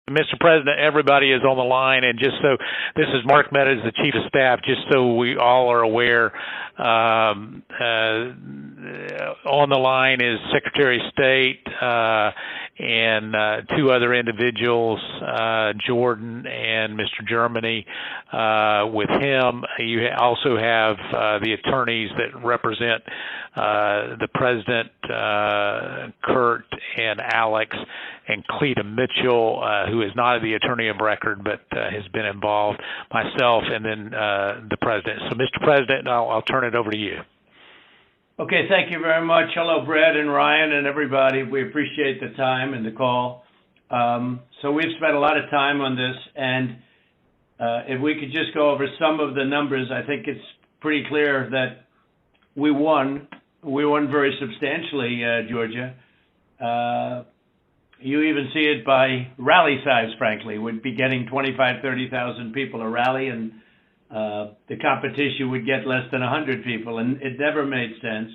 Mr. President, everybody is on the line, and just so this is Mark Meadows, the Chief of Staff. Just so we all are aware, on the line is Secretary of State and two other individuals, Jordan and Mr. Germany. With him, you also have the attorneys that represent the President, Kurt and Alex, and Cleta Mitchell, who is not the attorney of record but has been involved, myself, and then the President. So, Mr. President, I'll turn it over to you. Okay, thank you very much. Hello, Brad and Ryan and everybody. We appreciate the time and the call. So we've spent a lot of time on this, and if we could just go over some of the numbers, I think it's pretty clear that we won. We won very substantially, Georgia. You even see it by rally size, frankly. We'd be getting 25,000, 30,000 people a rally, and the competition would get less than 100 people, and it never made sense.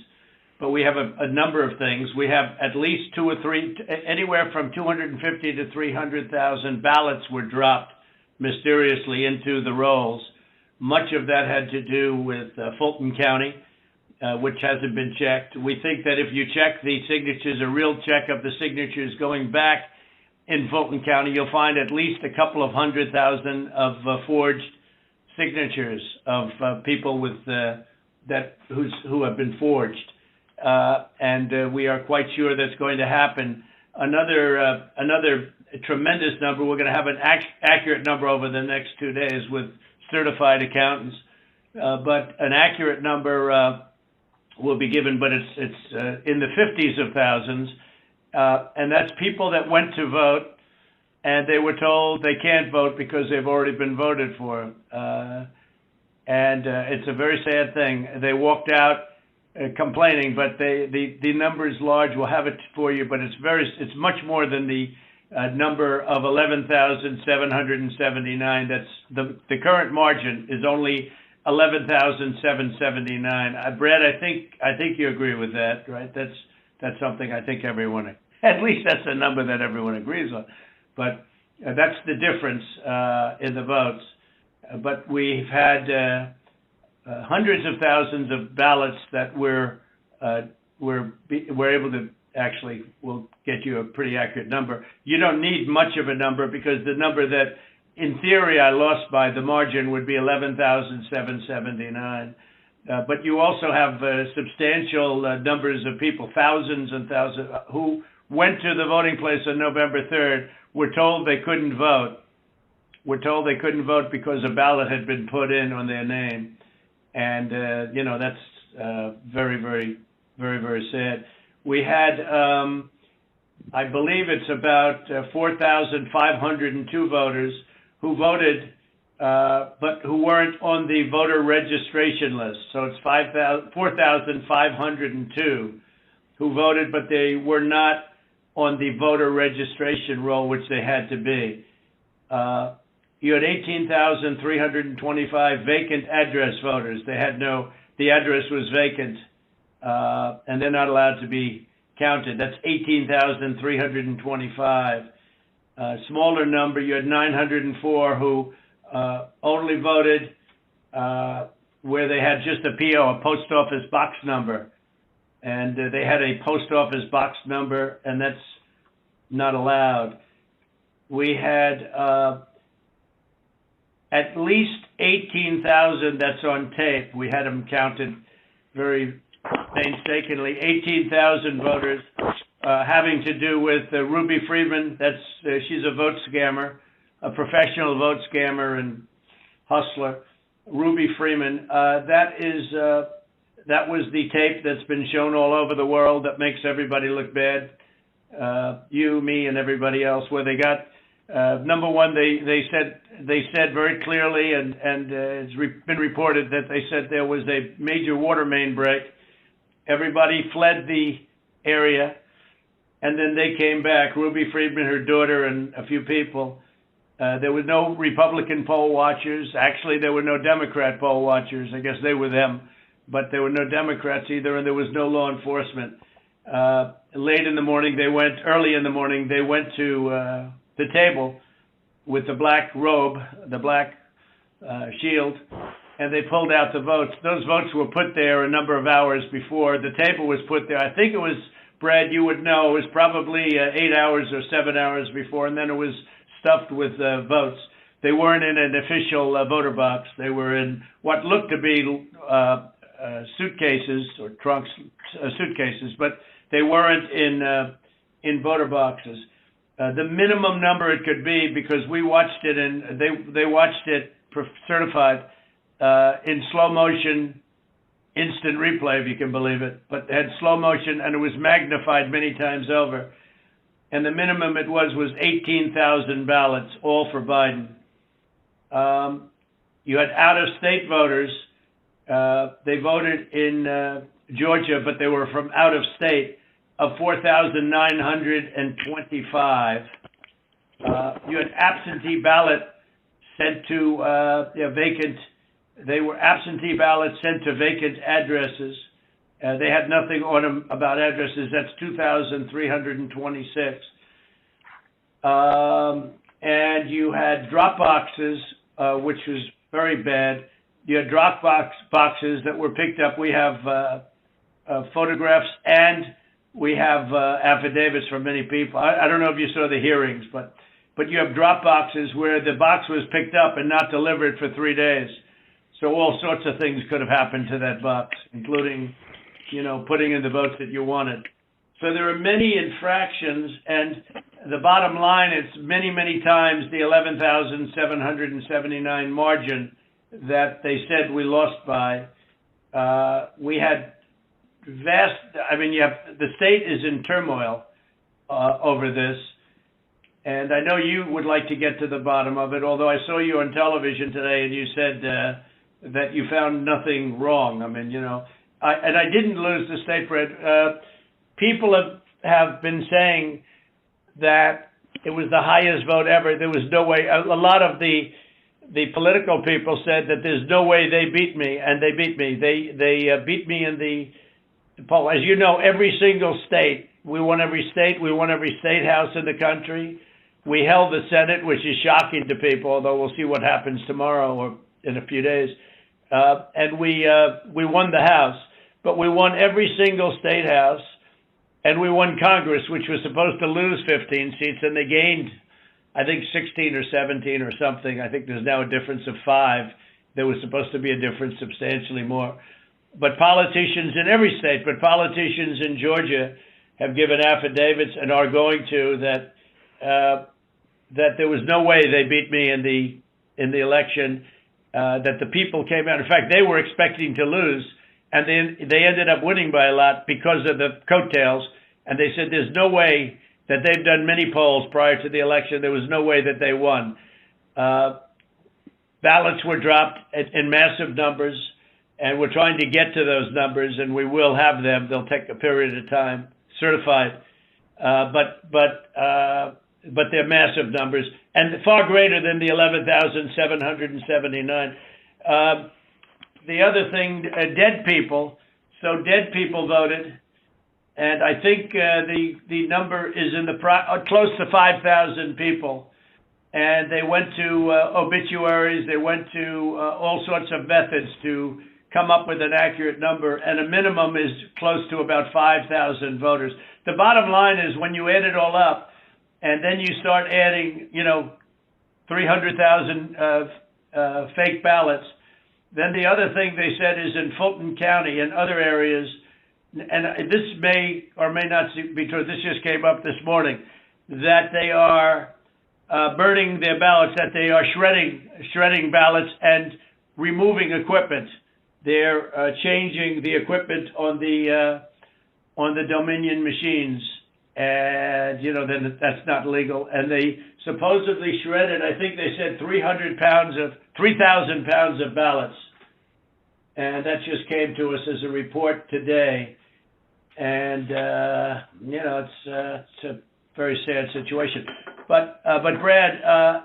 But we have a number of things. We have at least two or three, anywhere from 250 to 300,000 ballots were dropped mysteriously into the rolls. Much of that had to do with Fulton County, which hasn't been checked. We think that if you check the signatures, a real check of the signatures going back in Fulton County, you'll find at least a couple of 100,000 of forged signatures of people with who have been forged, and we are quite sure that's going to happen. Another tremendous number. We're going to have an accurate number over the next 2 days with certified accountants, but an accurate number will be given, but it's in the 50s of thousands, and that's people that went to vote and they were told they can't vote because they've already been voted for. And it's a very sad thing. They walked out complaining, but the number is large. We'll have it for you, but it's much more than the number of 11,779. That's the current margin is only 11,779. Brad, I think you agree with that, right? That's something I think everyone, at least that's a number that everyone agrees on. But that's the difference in the votes. But we've had hundreds of thousands of ballots that we're able to actually, we'll get you a pretty accurate number. You don't need much of a number because the number that, in theory, I lost by the margin would be 11,779. But you also have substantial numbers of people, thousands and thousands, who went to the voting place on November 3rd, were told they couldn't vote. Were told they couldn't vote because a ballot had been put in on their name. And, that's very, very, very, very sad. We had, I believe it's about 4,502 voters who voted, but who weren't on the voter registration list. So it's 4,502 who voted, but they were not on the voter registration roll, which they had to be. You had 18,325 vacant address voters. The address was vacant, and they're not allowed to be counted. That's 18,325. Smaller number, you had 904 who only voted where they had just a PO, a post office box number. And they had a post office box number, and that's not allowed. We had at least 18,000, that's on tape. We had them counted very painstakingly. 18,000 voters having to do with Ruby Freeman. She's a vote scammer, a professional vote scammer and hustler. Ruby Freeman. That was the tape that's been shown all over the world that makes everybody look bad. You, me, and everybody else. Where they got number one, they said very clearly, and it's been reported that they said there was a major water main break. Everybody fled the area, and then they came back. Ruby Freeman, her daughter, and a few people. There were no Republican poll watchers. Actually, there were no Democrat poll watchers. I guess they were them. But there were no Democrats either, and there was no law enforcement. Early in the morning, they went to the table with the black robe, the black shield, and they pulled out the votes. Those votes were put there a number of hours before. The table was put there. I think it was, Brad, you would know, it was probably 8 hours or 7 hours before, and then it was stuffed with votes. They weren't in an official voter box. They were in what looked to be suitcases or trunks, suitcases, but they weren't in voter boxes. The minimum number it could be, because we watched it and they watched it certified in slow motion, instant replay, if you can believe it, but it had slow motion and it was magnified many times over. And the minimum it was 18,000 ballots, all for Biden. You had out-of-state voters. They voted in Georgia, but they were from out of state, of 4,925. You had absentee ballot sent to vacant. They were absentee ballots sent to vacant addresses. They had nothing on them about addresses. That's 2,326. And you had drop boxes, which was very bad. You had drop boxes that were picked up. We have photographs and we have affidavits from many people. I don't know if you saw the hearings, but you have drop boxes where the box was picked up and not delivered for 3 days. So all sorts of things could have happened to that box, including, putting in the votes that you wanted. So there are many infractions, and the bottom line is many, many times the 11,779 margin that they said we lost by. We had the state is in turmoil over this, and I know you would like to get to the bottom of it, although I saw you on television today and you said that you found nothing wrong. I didn't lose the state, Fred. People have been saying that it was the highest vote ever. There was no way. A lot of the political people said that there's no way they beat me, and they beat me. They beat me in the poll. As you know, every single state, we won every state. We won every state house in the country. We held the Senate, which is shocking to people, although we'll see what happens tomorrow or in a few days. And we won the House, but we won every single state house. And we won Congress, which was supposed to lose 15 seats, and they gained, I think, 16 or 17 or something. I think there's now a difference of 5. There was supposed to be a difference substantially more. But politicians in every state, but politicians in Georgia have given affidavits and are going to that there was no way they beat me in the election, that the people came out. In fact, they were expecting to lose. And they ended up winning by a lot because of the coattails. And they said there's no way that they've done many polls prior to the election. There was no way that they won. Ballots were dropped in massive numbers, and we're trying to get to those numbers, and we will have them. They'll take a period of time, certified. But they're massive numbers, and far greater than the 11,779. The other thing, dead people. So dead people voted, and I think the number is in the close to 5,000 people. And they went to obituaries. They went to all sorts of methods to come up with an accurate number, and a minimum is close to about 5,000 voters. The bottom line is when you add it all up, and then you start adding, 300,000 fake ballots. Then the other thing they said is in Fulton County and other areas, and this may or may not be true, this just came up this morning, that they are burning their ballots, that they are shredding ballots and removing equipment. They're changing the equipment on the Dominion machines, and then that's not legal. And they supposedly shredded, I think they said 3,000 pounds of ballots. And that just came to us as a report today. And, it's a very sad situation. But Brad,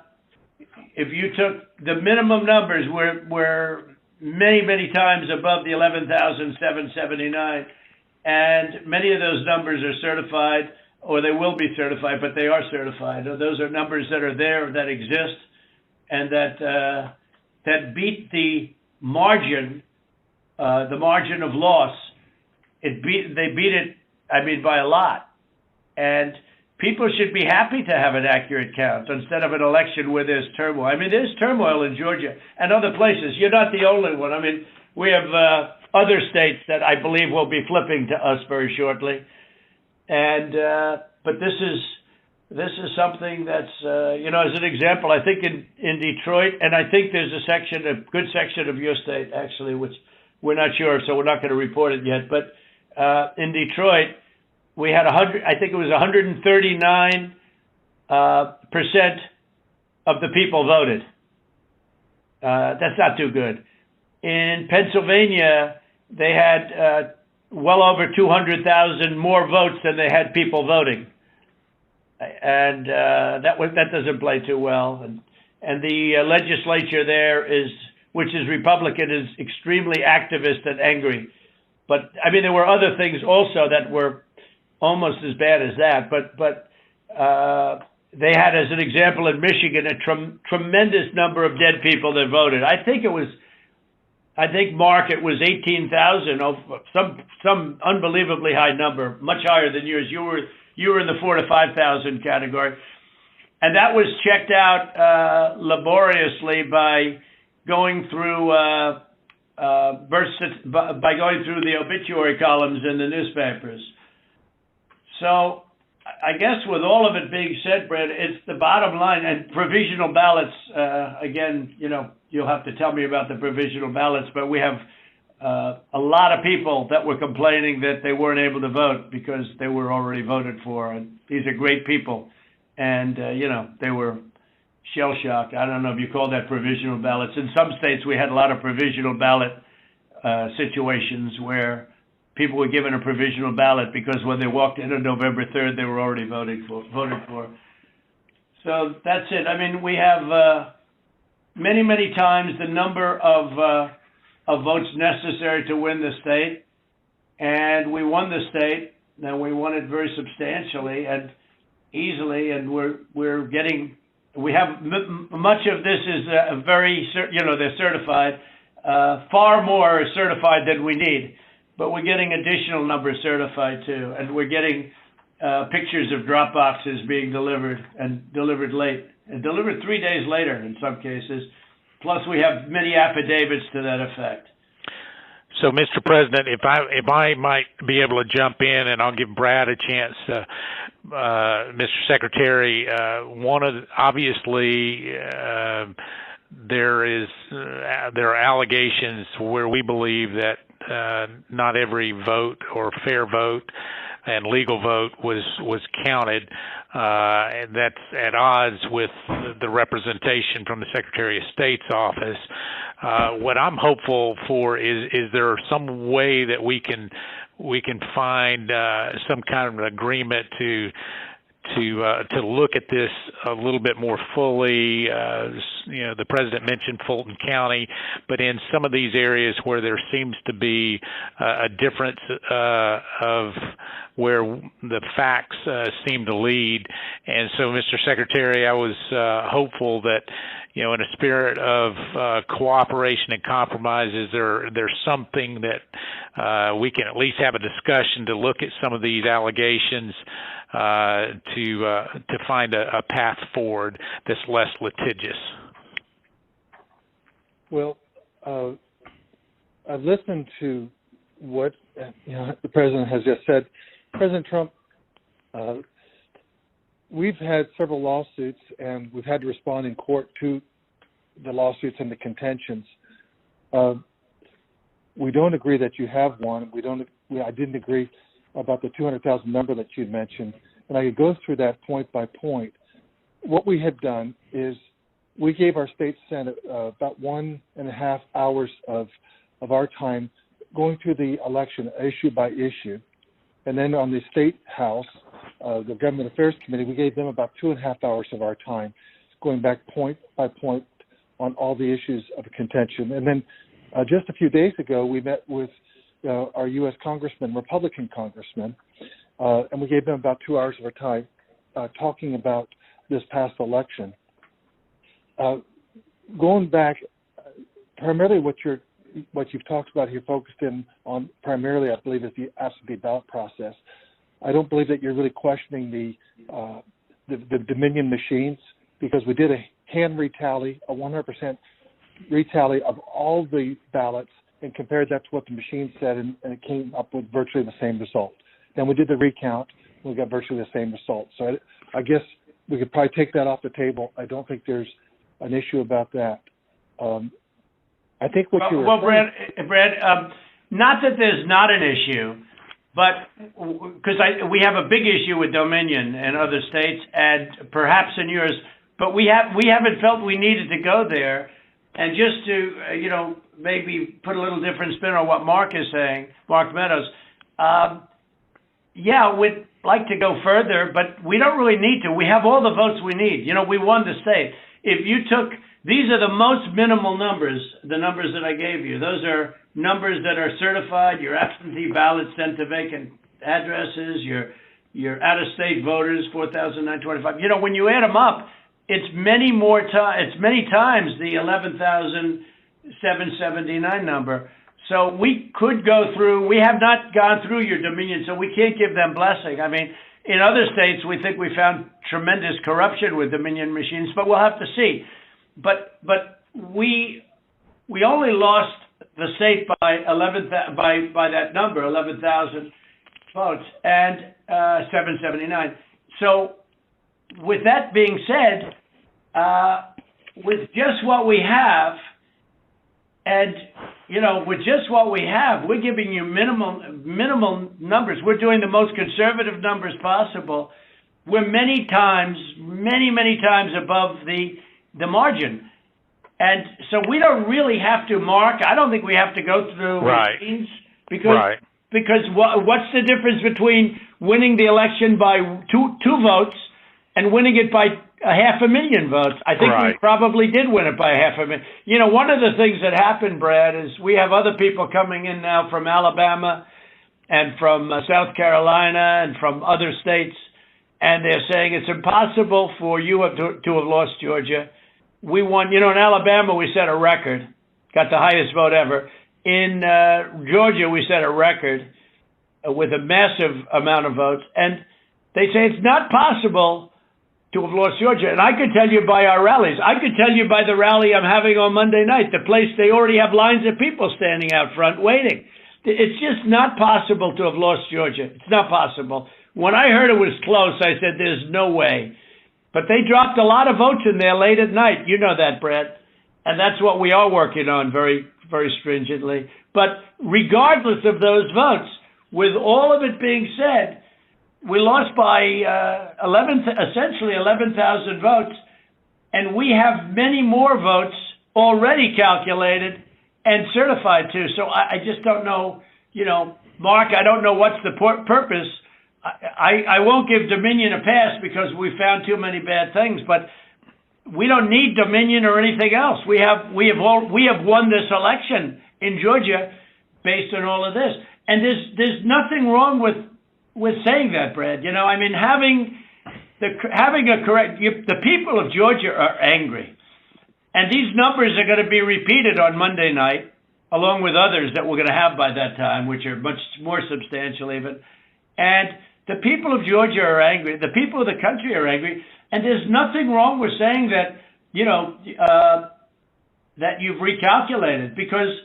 if you took the minimum numbers were many, many times above the 11,779, and many of those numbers are certified. or they will be certified, but they are certified. Those are numbers that are there, that exist, and that beat the margin of loss. They beat it, I mean, by a lot. And people should be happy to have an accurate count instead of an election where there's turmoil. I mean, there's turmoil in Georgia and other places. You're not the only one. I mean, we have other states that I believe will be flipping to us very shortly. And but this is something that's as an example, I think in Detroit, and I think there's a good section of your state actually, which we're not sure, so we're not going to report it yet. But in Detroit, we had 139% of the people voted. That's not too good. In Pennsylvania, they had well over 200,000 more votes than they had people voting, and that doesn't play too well. And the legislature there which is Republican, is extremely activist and angry. But I mean, there were other things also that were almost as bad as that. But they had, as an example, in Michigan, a tremendous number of dead people that voted. I think, Mark, it was 18,000, some unbelievably high number, much higher than yours. You were in the 4,000 to 5,000 category, and that was checked out laboriously by going through the obituary columns in the newspapers. So I guess with all of it being said, Brad, it's the bottom line. And provisional ballots, again, you'll have to tell me about the provisional ballots, but we have a lot of people that were complaining that they weren't able to vote because they were already voted for. And these are great people. And, they were shell-shocked. I don't know if you call that provisional ballots. In some states, we had a lot of provisional ballot situations where people were given a provisional ballot because when they walked in on November 3rd, they were already voted for. So that's it. I mean, we have many, many times the number of votes necessary to win the state, and we won the state, and we won it very substantially and easily, and we have much of this is they're certified. Far more is certified than we need, but we're getting additional numbers certified too, and we're getting pictures of drop boxes being delivered and delivered late and delivered 3 days later in some cases. Plus, we have many affidavits to that effect. So, Mr. President, if I might be able to jump in, and I'll give Brad a chance, Mr. Secretary. Obviously there are allegations where we believe that not every vote or fair vote and legal vote was counted, and that's at odds with the representation from the Secretary of State's office. What I'm hopeful for is there some way that we can find some kind of an agreement to look at this a little bit more fully. The president mentioned Fulton County, but in some of these areas where there seems to be a difference of where the facts seem to lead. And so, Mr. Secretary, I was hopeful that, in a spirit of cooperation and compromises, there's something that we can at least have a discussion to look at some of these allegations to find a path forward that's less litigious. Well, I've listened to what the president has just said. President Trump, we've had several lawsuits, and we've had to respond in court to the lawsuits and the contentions. We don't agree that you have one. I didn't agree about the 200,000 number that you mentioned, and I could go through that point by point. What we had done is we gave our state senate about 1.5 hours of our time going through the election issue by issue. And then on the state house, the Government Affairs Committee, we gave them about 2.5 hours of our time, going back point by point on all the issues of contention. And then just a few days ago, we met with our U.S. congressman, Republican congressman, and we gave them about 2 hours of our time talking about this past election. Going back, primarily what you've talked about here, focused in on primarily, I believe, is the absentee ballot process. I don't believe that you're really questioning the Dominion machines, because we did a hand retally, a 100% retally of all the ballots, and compared that to what the machine said, and it came up with virtually the same result. Then we did the recount, and we got virtually the same result. So I guess we could probably take that off the table. I don't think there's an issue about that. I think what you were saying... Brad, not that there's not an issue, but because we have a big issue with Dominion and other states, and perhaps in yours, but we haven't felt we needed to go there. And just to maybe put a little different spin on what Mark is saying, Mark Meadows, we'd like to go further, but we don't really need to. We have all the votes we need. We won the state. If you took, these are the most minimal numbers, the numbers that I gave you. Those are numbers that are certified, your absentee ballots sent to vacant addresses, your out-of-state voters, 4,925. When you add them up, it's many times the 11,779 number. So we could go through. We have not gone through your Dominion, so we can't give them blessing. I mean, in other states, we think we found tremendous corruption with Dominion machines, but we'll have to see. But we only lost the state by that number, 11,000 votes, and 779. So with that being said, with just what we have, and with just what we have, we're giving you minimal numbers. We're doing the most conservative numbers possible. We're many times above the margin, and so we don't really have to, Mark. I don't think we have to go through machines because what's the difference between winning the election by two votes and winning it by 500,000 votes? I think we probably did win it by 500,000. One of the things that happened, Brad, is we have other people coming in now from Alabama and from South Carolina and from other states, and they're saying it's impossible for you to have lost Georgia. We won, in Alabama we set a record, got the highest vote ever. In Georgia we set a record with a massive amount of votes, and they say it's not possible to have lost Georgia. And I could tell you by our rallies. I could tell you by the rally I'm having on Monday night, the place they already have lines of people standing out front waiting. It's just not possible to have lost Georgia. It's not possible. When I heard it was close, I said, there's no way. But they dropped a lot of votes in there late at night. You know that, Brett. And that's what we are working on very, very stringently. But regardless of those votes, with all of it being said, we lost by essentially 11,000 votes, and we have many more votes already calculated and certified too. So I just don't know, Mark, I don't know what's the purpose. I won't give Dominion a pass because we found too many bad things, but we don't need Dominion or anything else. We have won this election in Georgia based on all of this, and there's nothing wrong with saying that, Brad. Having a correct. The people of Georgia are angry, and these numbers are going to be repeated on Monday night, along with others that we're going to have by that time, which are much more substantial even. And the people of Georgia are angry. The people of the country are angry, and there's nothing wrong with saying that. That you've recalculated, because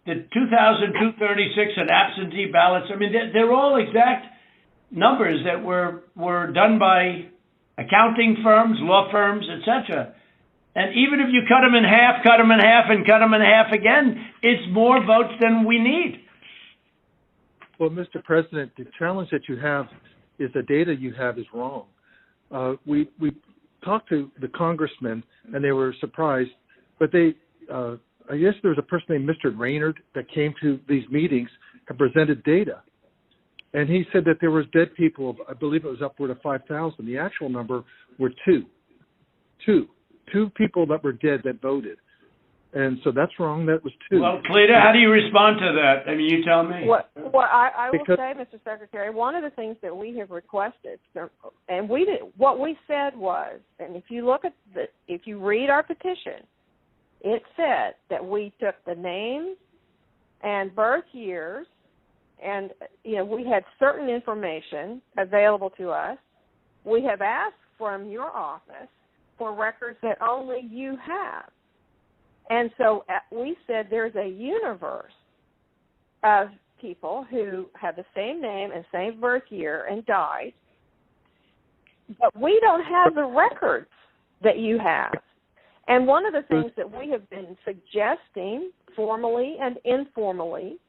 the 2,236 and absentee ballots, they're all exact numbers that were done by accounting firms, law firms, etc. And even if you cut them in half, and cut them in half again, it's more votes than we need. Well, Mr. President, the challenge that you have is the data you have is wrong. We talked to the congressmen, and they were surprised, but I guess there was a person named Mr. Raynard that came to these meetings and presented data. And he said that there was dead people, I believe it was upward of 5,000. The actual number were two people that were dead that voted. And so that's wrong. That was 2. Well, Cleta, how do you respond to that? I mean, you tell me. Well, I will say, Mr. Secretary, one of the things that we have requested, and what we said was, and if you look at if you read our petition, it said that we took the names and birth years, and we had certain information available to us. We have asked from your office for records that only you have. And so we said there's a universe of people who have the same name and same birth year and died, but we don't have the records that you have. And one of the things that we have been suggesting formally and informally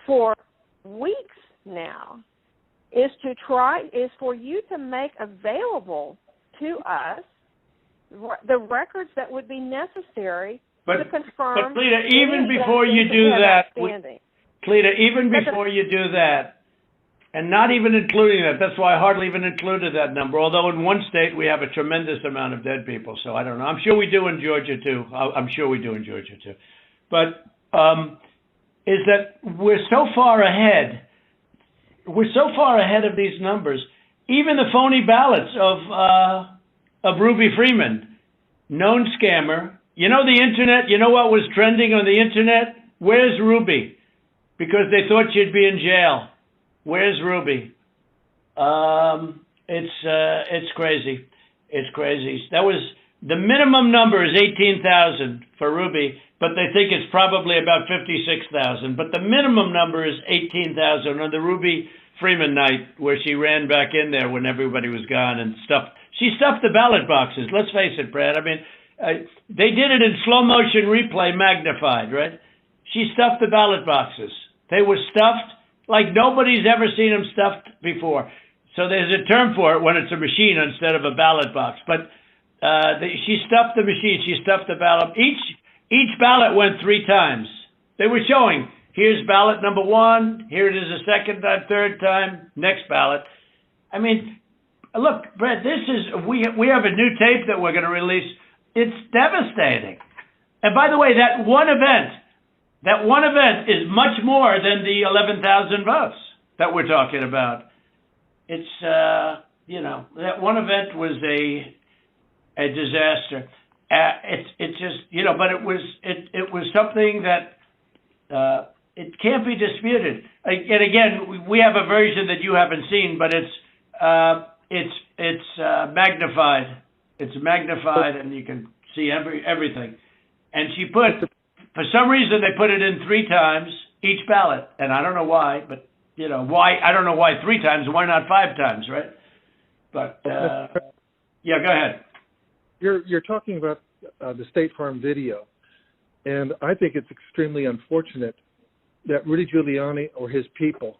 for weeks now is for you to make available to us the records that would be necessary to confirm. But Cleta, even before you do that, Cleta, even before you do that, and not even including that, that's why I hardly even included that number, although in one state we have a tremendous amount of dead people, so I don't know. I'm sure we do in Georgia, too. But is that we're so far ahead. We're so far ahead of these numbers. Even the phony ballots of Ruby Freeman, known scammer. You know the internet? You know what was trending on the internet? Where's Ruby? Because they thought she'd be in jail. Where's Ruby? It's crazy. It's crazy. That was the minimum number is 18,000 for Ruby, but they think it's probably about 56,000. But the minimum number is 18,000 on the Ruby Freeman night, where she ran back in there when everybody was gone and stuffed. She stuffed the ballot boxes. Let's face it, Brad. I mean, they did it in slow motion replay, magnified, right? She stuffed the ballot boxes. They were stuffed like nobody's ever seen them stuffed before. So there's a term for it when it's a machine instead of a ballot box. But she stuffed the machine. She stuffed the ballot. Each ballot went 3 times. They were showing, here's ballot number 1. Here it is a second time, third time, next ballot. I mean, look, Brett, we have a new tape that we're going to release. It's devastating. And by the way, that one event is much more than the 11,000 votes that we're talking about. It's, that one event was a disaster. It's just, but it was something that it can't be disputed. And again, we have a version that you haven't seen, but it's magnified. It's magnified, and you can see everything. And she put, for some reason, they put it in 3 times each ballot, and I don't know why, but why? I don't know why 3 times. Why not 5 times, right? But yeah, go ahead. You're talking about the State Farm video, and I think it's extremely unfortunate that Rudy Giuliani or his people,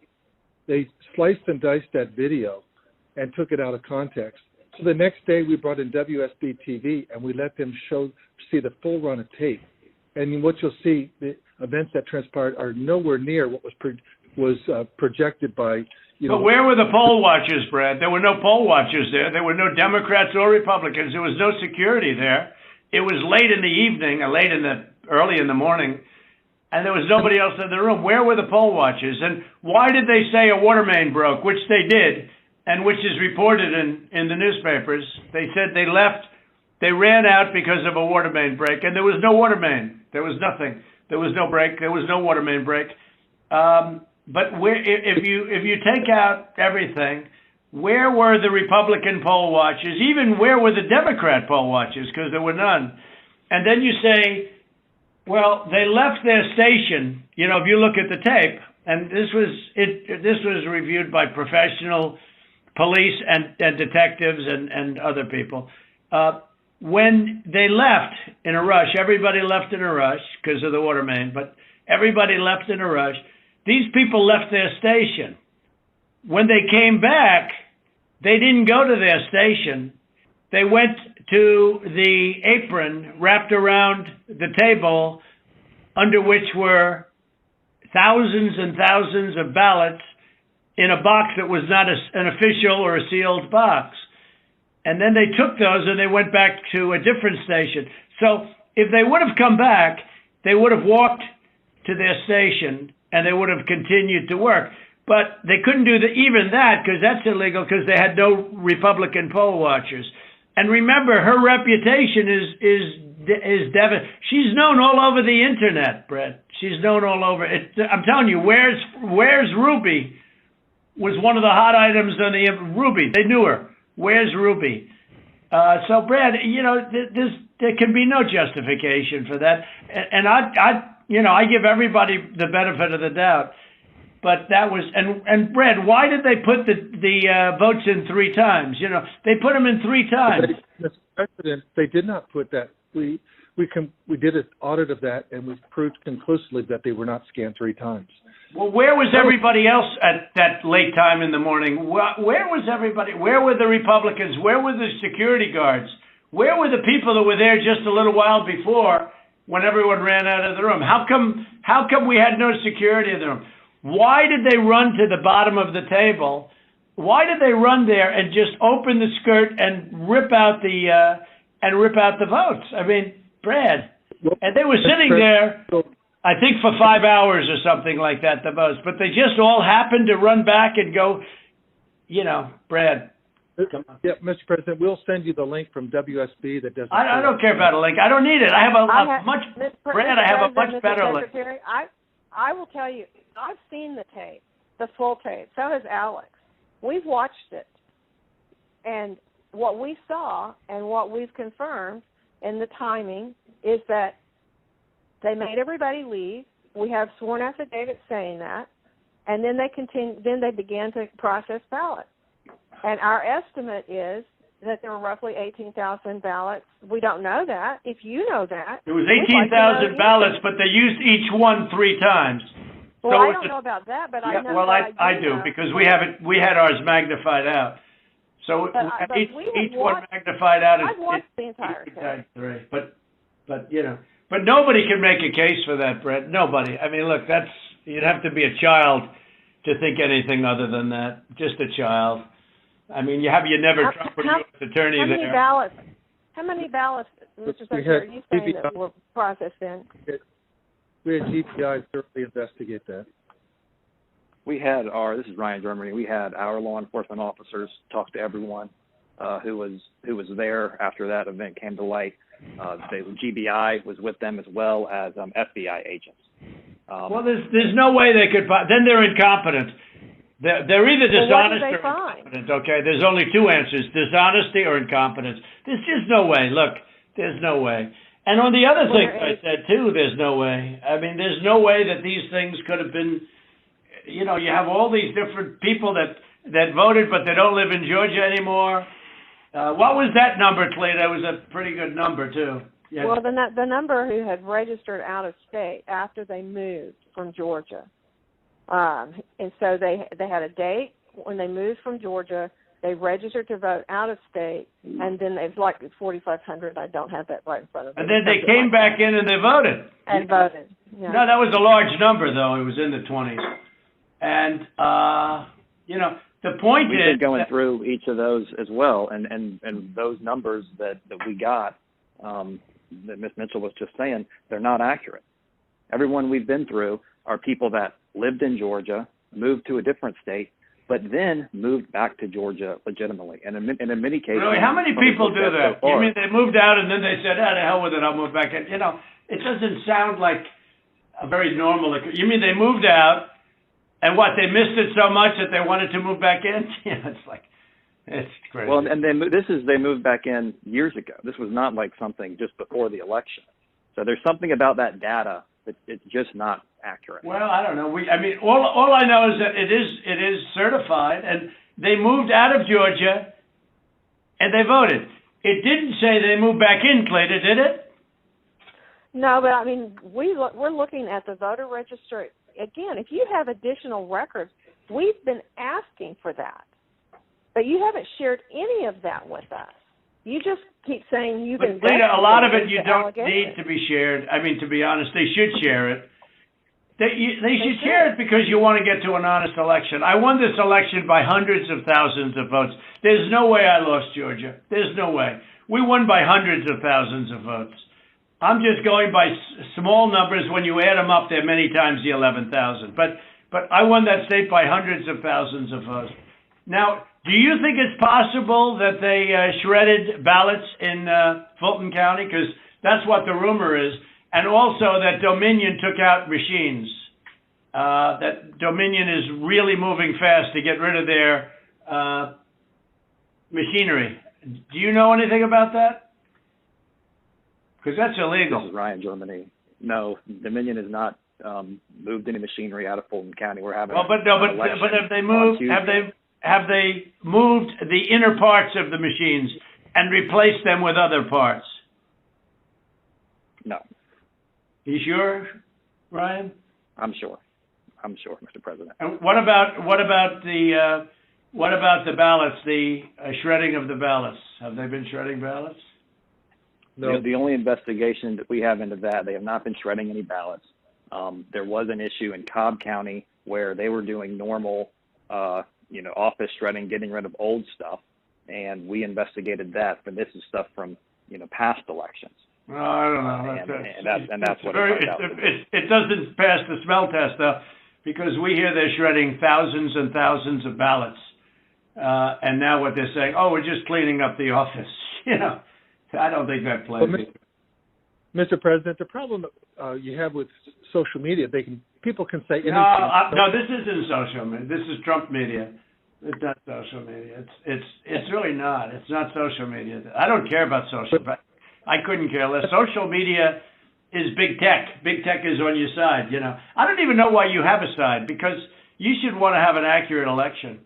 they sliced and diced that video and took it out of context. So the next day we brought in WSB TV and we let them see the full run of tape. And what you'll see, the events that transpired are nowhere near what was projected by, But where were the poll watchers, Brad? There were no poll watchers there. There were no Democrats or Republicans. There was no security there. It was late in the evening, early in the morning, and there was nobody else in the room. Where were the poll watchers? And why did they say a water main broke, which they did, and which is reported in the newspapers? They said they left. They ran out because of a water main break, and there was no water main. There was nothing. There was no break. There was no water main break. But if you take out everything, where were the Republican poll watchers? Even where were the Democrat poll watchers? Because there were none. And then you say, well, they left their station. If you look at the tape, and this was reviewed by professional police and detectives and other people. When they left in a rush, everybody left in a rush because of the water main, but everybody left in a rush. These people left their station. When they came back, they didn't go to their station. They went to the apron wrapped around the table under which were thousands and thousands of ballots in a box that was not an official or a sealed box. And then they took those and they went back to a different station. So if they would have come back, they would have walked to their station and they would have continued to work. But they couldn't do even that because that's illegal because they had no Republican poll watchers. And remember, her reputation is devastating. She's known all over the internet, Brett. She's known all over. I'm telling you, where's Ruby was one of the hot items on the Ruby. They knew her. Where's Ruby? So, Brad, there can be no justification for that. And I give everybody the benefit of the doubt. But that was, and Brad, why did they put the votes in 3 times? They put them in 3 times. Mr. President, they did not put that. We did an audit of that, and we proved conclusively that they were not scanned 3 times. Well, where was everybody else at that late time in the morning? Where was everybody? Where were the Republicans? Where were the security guards? Where were the people that were there just a little while before when everyone ran out of the room? How come we had no security in the room? Why did they run to the bottom of the table? Why did they run there and just open the skirt and rip out the votes? I mean, Brad, and they were sitting there, I think for 5 hours or something like that, the votes. But they just all happened to run back and go, Brad. Come on. Yeah, Mr. President, we'll send you the link from WSB that does. I don't care about a link. I don't need it. I have a much better link. I will tell you, I've seen the tape, the full tape. So has Alex. We've watched it. And what we saw and what we've confirmed in the timing is that they made everybody leave. We have sworn affidavits saying that. And then they began to process ballots. And our estimate is that there were roughly 18,000 ballots. We don't know that. If you know that. There was 18,000 ballots, but they used each one 3 times. Well, I don't know about that, but I know. Well, I do because we had ours magnified out. So each one magnified out. I've watched the entire thing. But nobody can make a case for that, Brett. Nobody. I mean, look, you'd have to be a child to think anything other than that. Just a child. I mean, you never Trump or U.S. attorney there. How many ballots, Mr. Secretary, are you saying that were processed in? We had GPI thoroughly investigate that. This is Ryan Germany. We had our law enforcement officers talk to everyone who was there after that event came to light. The GBI was with them as well as FBI agents. Well, there's no way they could. Then they're incompetent. They're either dishonest or incompetent. Okay, there's only 2 answers: dishonesty or incompetence. There's just no way. Look, there's no way. And on the other thing I said too, there's no way. I mean, there's no way that these things could have been. You have all these different people that voted, but they don't live in Georgia anymore. What was that number, Clay? That was a pretty good number too. Yeah. Well, the number who had registered out of state after they moved from Georgia, and so they had a date when they moved from Georgia. They registered to vote out of state, and then it's like 4,500. I don't have that right in front of me. And then they came back in and they voted. And voted. Yeah. No, that was a large number, though. It was in the 20s. And, the point We've is... been going through each of those as well, and those numbers that we got, that Ms. Mitchell was just saying, they're not accurate. Everyone we've been through are people that lived in Georgia, moved to a different state, but then moved back to Georgia legitimately. And in many cases... Really? How many people do that? You mean they moved out and then they said, the hell with it, I'll move back in? It doesn't sound like a very normal... You mean they moved out, and what, they missed it so much that they wanted to move back in? It's crazy. Well, and they moved back in years ago. This was not like something just before the election. So there's something about that data that it's just not accurate. Well, I don't know. All I know is that it is certified, and they moved out of Georgia, and they voted. It didn't say they moved back in, Clayton, did it? No, but I mean, we're looking at the voter registry. Again, if you have additional records, we've been asking for that. But you haven't shared any of that with us. You just keep saying you've been... But a lot of it you don't need to be shared. I mean, to be honest, they should share it. They should share it because you want to get to an honest election. I won this election by hundreds of thousands of votes. There's no way I lost Georgia. There's no way. We won by hundreds of thousands of votes. I'm just going by small numbers. When you add them up, they're many times the 11,000. But I won that state by hundreds of thousands of votes. Now, do you think it's possible that they shredded ballots in Fulton County? Because that's what the rumor is. And also that Dominion took out machines. That Dominion is really moving fast to get rid of their machinery. Do you know anything about that? Because that's illegal. This is Ryan, Germany. No, Dominion has not moved any machinery out of Fulton County. We're having. But have they moved? Have they moved the inner parts of the machines and replaced them with other parts? No. You sure, Ryan? I'm sure, Mr. President. And what about the ballots? The shredding of the ballots. Have they been shredding ballots? No. The only investigation that we have into that, they have not been shredding any ballots. There was an issue in Cobb County where they were doing normal, office shredding, getting rid of old stuff, and we investigated that. But this is stuff from, past elections. No, I don't know. And that's what it doesn't pass the smell test, though, because we hear they're shredding thousands and thousands of ballots, and now what they're saying, we're just cleaning up the office. I don't think that plays. Mr. President, the problem you have with social media, people can say anything. No, this isn't social media. This is Trump media. It's not social media. It's really not. It's not social media. I don't care about social. I couldn't care less. Social media is big tech. Big tech is on your side. I don't even know why you have a side, because you should want to have an accurate election,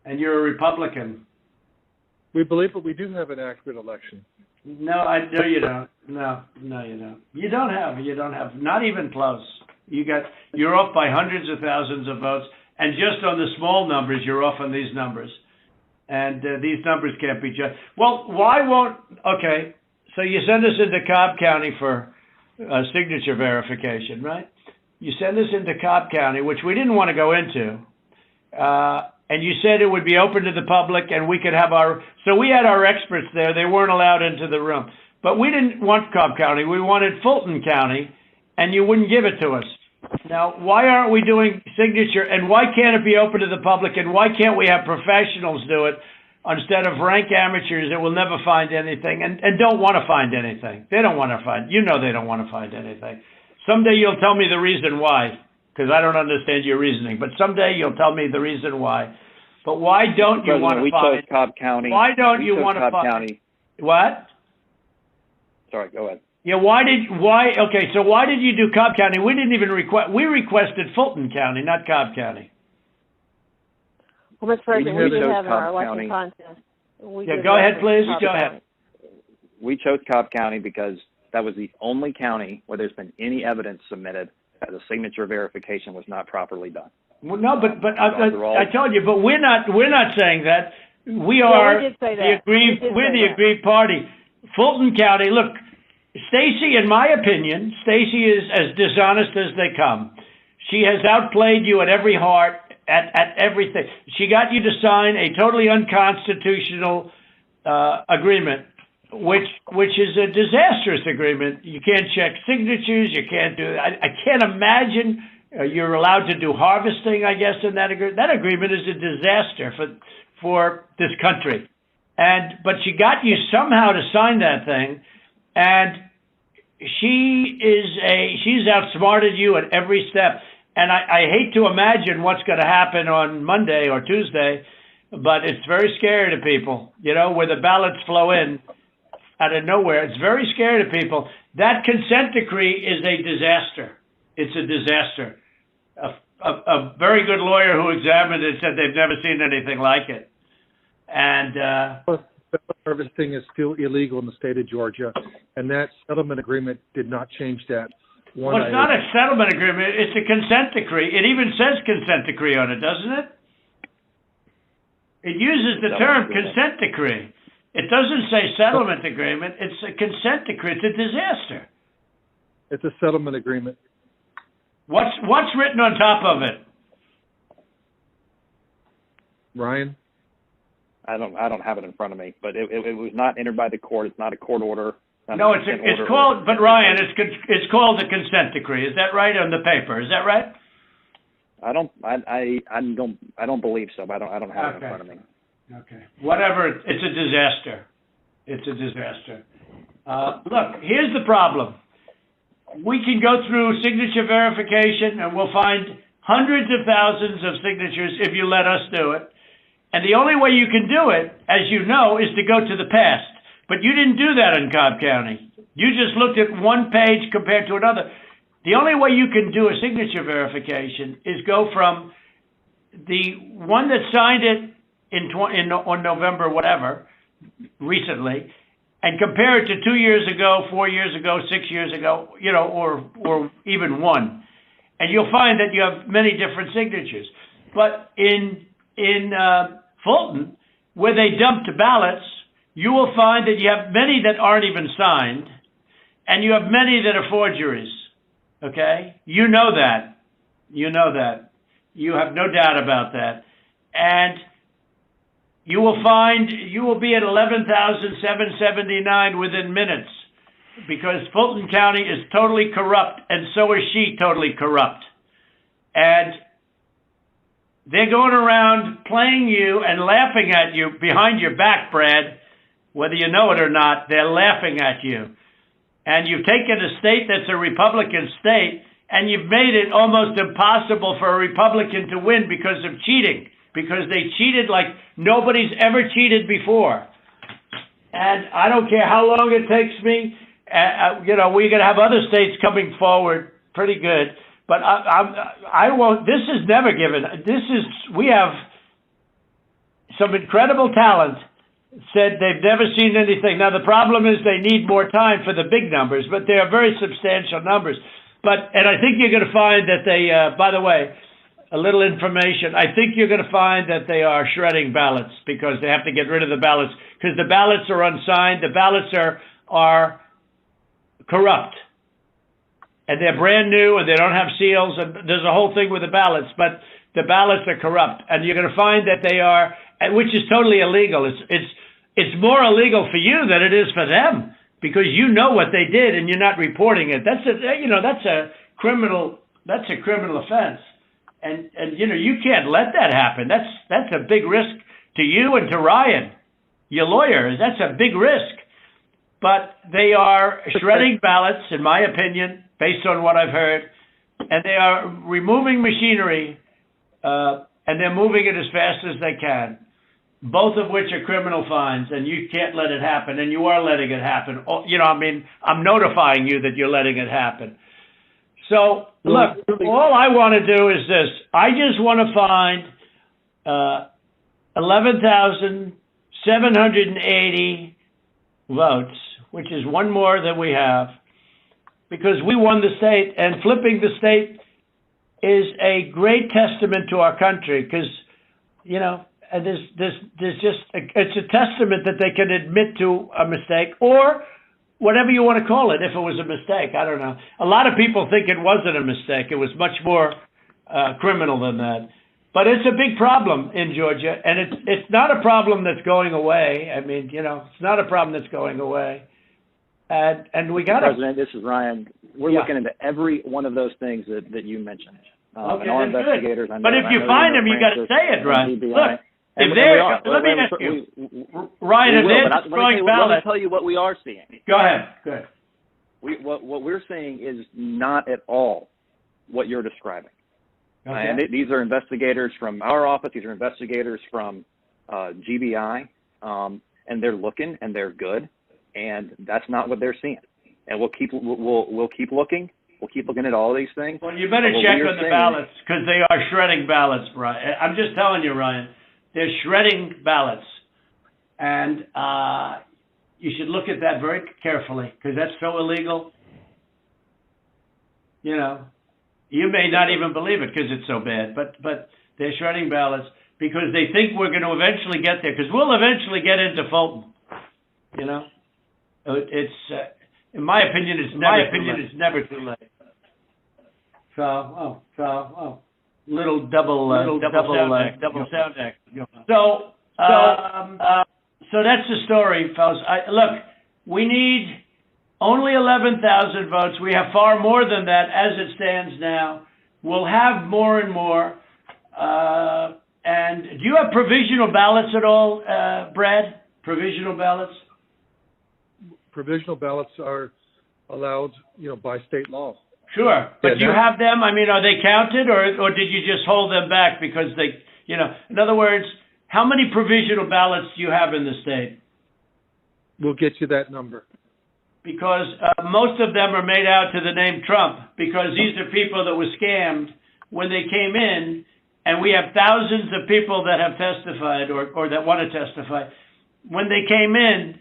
and you're a Republican. We believe that we do have an accurate election. No, you don't. No, you don't. You don't have. Not even close. You're off by hundreds of thousands of votes, and just on the small numbers, you're off on these numbers, and these numbers can't be judged. Well, why won't? Okay, so you send us into Cobb County for signature verification, right? You send us into Cobb County, which we didn't want to go into. And you said it would be open to the public, and we could have so we had our experts there. They weren't allowed into the room. But we didn't want Cobb County. We wanted Fulton County, and you wouldn't give it to us. Now, why aren't we doing signature, and why can't it be open to the public, and why can't we have professionals do it instead of rank amateurs that will never find anything and don't want to find anything? They don't want to find. They don't want to find anything. Someday you'll tell me the reason why, because I don't understand your reasoning. But someday you'll tell me the reason why. But why don't you want to find? We chose Cobb County. Why don't you want to find? What? Sorry, go ahead. Yeah, okay, so why did you do Cobb County? We didn't even we requested Fulton County, not Cobb County. Well, Mr. President, we did have our election contest. Go ahead, please. Go ahead. We chose Cobb County because that was the only county where there's been any evidence submitted that the signature verification was not properly done. Well, no, but I told you, but we're not saying that. We are we're the aggrieved party. Fulton County, look, Stacy, in my opinion, Stacy is as dishonest as they come. She has outplayed you at every heart, at everything. She got you to sign a totally unconstitutional agreement, which is a disastrous agreement. You can't check signatures. You can't do. I can't imagine you're allowed to do harvesting. I guess in that agreement. That agreement is a disaster for this country. But she got you somehow to sign that thing, and she's outsmarted you at every step. And I hate to imagine what's going to happen on Monday or Tuesday, but it's very scary to people, where the ballots flow in out of nowhere. It's very scary to people. That consent decree is a disaster. It's a disaster. A very good lawyer who examined it said they've never seen anything like it. And harvesting is still illegal in the state of Georgia, and that settlement agreement did not change that. Well, it's not a settlement agreement. It's a consent decree. It even says consent decree on it, doesn't it? It uses the term consent decree. It doesn't say settlement agreement. It's a consent decree. It's a disaster. It's a settlement agreement. What's written on top of it? Ryan? I don't have it in front of me, but it was not entered by the court. It's not a court order. No, it's called, but Ryan, it's called the consent decree. Is that right on the paper? Is that right? I don't believe so. But I don't have it in front of me. Okay. Whatever. It's a disaster. It's a disaster. Look, here's the problem. We can go through signature verification, and we'll find hundreds of thousands of signatures if you let us do it. And the only way you can do it, as you know, is to go to the past. But you didn't do that in Cobb County. You just looked at one page compared to another. The only way you can do a signature verification is go from the one that signed it on November, whatever, recently, and compare it to 2 years ago, 4 years ago, 6 years ago, or even one. And you'll find that you have many different signatures. But in Fulton, where they dumped ballots, you will find that you have many that aren't even signed, and you have many that are forgeries. Okay? You know that. You know that. You have no doubt about that. And you will find you will be at 11,779 within minutes, because Fulton County is totally corrupt, and so is she totally corrupt. And they're going around playing you and laughing at you behind your back, Brad. Whether you know it or not, they're laughing at you. And you've taken a state that's a Republican state, and you've made it almost impossible for a Republican to win because of cheating, because they cheated like nobody's ever cheated before. And I don't care how long it takes me. We're going to have other states coming forward pretty good. But I won't. This is never given. We have some incredible talent. Said they've never seen anything. Now the problem is they need more time for the big numbers, but they are very substantial numbers. And I think you're going to find that they. By the way, a little information. I think you're going to find that they are shredding ballots because they have to get rid of the ballots because the ballots are unsigned. The ballots are corrupt. And they're brand new, and they don't have seals, and there's a whole thing with the ballots, but the ballots are corrupt. And you're going to find that they are, which is totally illegal. It's more illegal for you than it is for them, because you know what they did and you're not reporting it. That's a criminal offense. And you can't let that happen. That's a big risk to you and to Ryan, your lawyer. That's a big risk. But they are shredding ballots, in my opinion, based on what I've heard, and they are removing machinery, and they're moving it as fast as they can, both of which are criminal fines, and you can't let it happen, and you are letting it happen. I'm notifying you that you're letting it happen. So, look, all I want to do is this. I just want to find 11,780 votes, which is one more than we have, because we won the state, and flipping the state is a great testament to our country, because, and there's just, it's a testament that they can admit to a mistake, or whatever you want to call it, if it was a mistake. I don't know. A lot of people think it wasn't a mistake. It was much more criminal than that. But it's a big problem in Georgia, and it's not a problem that's going away. I mean, it's not a problem that's going away. And we got to... President, this is Ryan. We're looking into every one of those things that you mentioned. Okay, and our investigators... But if you find them, you got to say it, Ryan. Look, if they're... Let me ask you. Ryan, if they're destroying ballots... Let me tell you what we are seeing. Go ahead. Good. What we're seeing is not at all what you're describing. Okay. And these are investigators from our office. These are investigators from GBI, and they're looking, and they're good, and that's not what they're seeing. And we'll keep looking. We'll keep looking at all these things. Well, you better check on the ballots, because they are shredding ballots, Ryan. I'm just telling you, Ryan, they're shredding ballots, and you should look at that very carefully, because that's so illegal. You may not even believe it because it's so bad, but they're shredding ballots because they think we're going to eventually get there, because we'll eventually get into Fulton. It's in my opinion, it's never too late. So little double sound deck. So that's the story, fellas. Look, we need Only 11,000 votes. We have far more than that as it stands now. We'll have more and more. And do you have provisional ballots at all, Brad? Provisional ballots? Provisional ballots are allowed, by state law. Sure. But do you have them? I mean, are they counted or did you just hold them back because they, in other words, how many provisional ballots do you have in the state? We'll get you that number. Because most of them are made out to the name Trump, because these are people that were scammed when they came in, and we have thousands of people that have testified or that want to testify. When they came in,